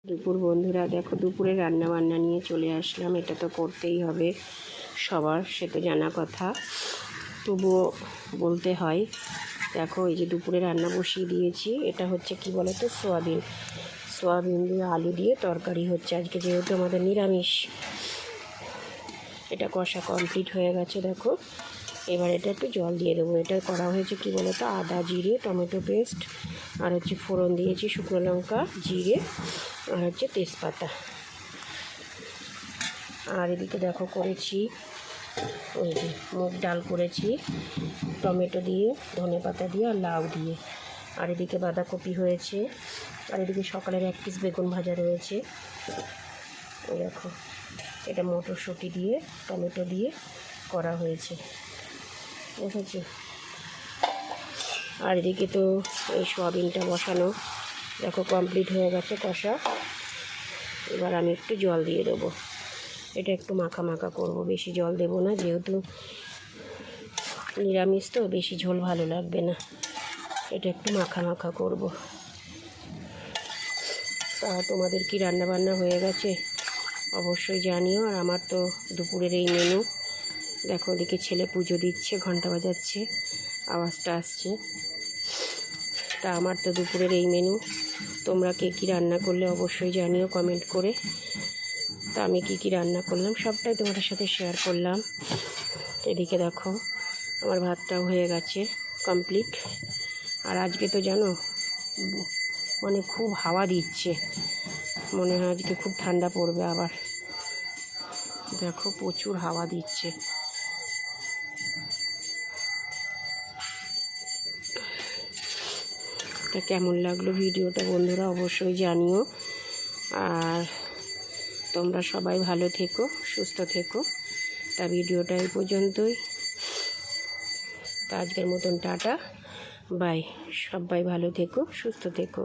দুপুর বন্ধুরা দেখো, দুপুরে রান্না বান্না নিয়ে চলে আসলাম। এটা তো করতেই হবে সবার, সে তো জানা কথা, তবুও বলতে হয়। দেখো এই যে দুপুরে রান্না বসিয়ে দিয়েছি। এটা হচ্ছে কি বলো তো, সোয়াবিন দিয়ে আলু দিয়ে তরকারি হচ্ছে আজকে, যেহেতু আমাদের নিরামিষ। এটা কষা কমপ্লিট হয়ে গেছে দেখো। এবার এটা একটু জল দিয়ে দেবো। এটা করা হয়েছে কি বলো তো, আদা জিরে টমেটো পেস্ট আর হচ্ছে ফোড়ন দিয়েছি, শুকনো লঙ্কা জিরে আর হচ্ছে তেজপাতা। আর এদিকে দেখো করেছি ওই যে মুগ ডাল করেছি টমেটো দিয়ে, ধনেপাতা দিয়ে আর লাউ দিয়ে। আর এদিকে বাঁধাকপি হয়েছে। আর এদিকে সকালের 1 পিস বেগুন ভাজা রয়েছে। ওই দেখো, এটা মটরশুঁটি দিয়ে টমেটো দিয়ে করা হয়েছে, বুঝেছি। আর এদিকে তো এই সোয়াবিনটা বসানো দেখো কমপ্লিট হয়ে গেছে কষা। এবার আমি একটু জল দিয়ে দেবো। এটা একটু মাখা মাখা করব, বেশি জল দেব না, যেহেতু নিরামিষ তো বেশি ঝোল ভালো লাগবে না। এটা একটু মাখা মাখা করব। তা তোমাদের কি রান্না বান্না হয়ে গেছে অবশ্যই জানিও। আর আমার তো দুপুরের এই মেনু। দেখো ওদিকে ছেলে পুজো দিচ্ছে, ঘন্টা বাজাচ্ছে, আওয়াজটা আসছে। তা আমার তো দুপুরের এই মেনু। তোমরা কে কী রান্না করলে অবশ্যই জানিও কমেন্ট করে। তা আমি কি রান্না করলাম সবটাই তোমাদের সাথে শেয়ার করলাম। এদিকে দেখো আমার ভাতটাও হয়ে গেছে কমপ্লিট। আর আজকে তো জানো মানে খুব হাওয়া দিচ্ছে, মনে হয় আজকে খুব ঠান্ডা পড়বে আবার। দেখো প্রচুর হাওয়া দিচ্ছে। তা কেমন লাগলো ভিডিওটা বন্ধুরা অবশ্যই জানিও। আর তোমরা সবাই ভালো থেকো, সুস্থ থেকো। তা ভিডিওটা এই পর্যন্তই। তা আজকের মতন টাটা বাই। সবাই ভালো থেকো, সুস্থ থেকো।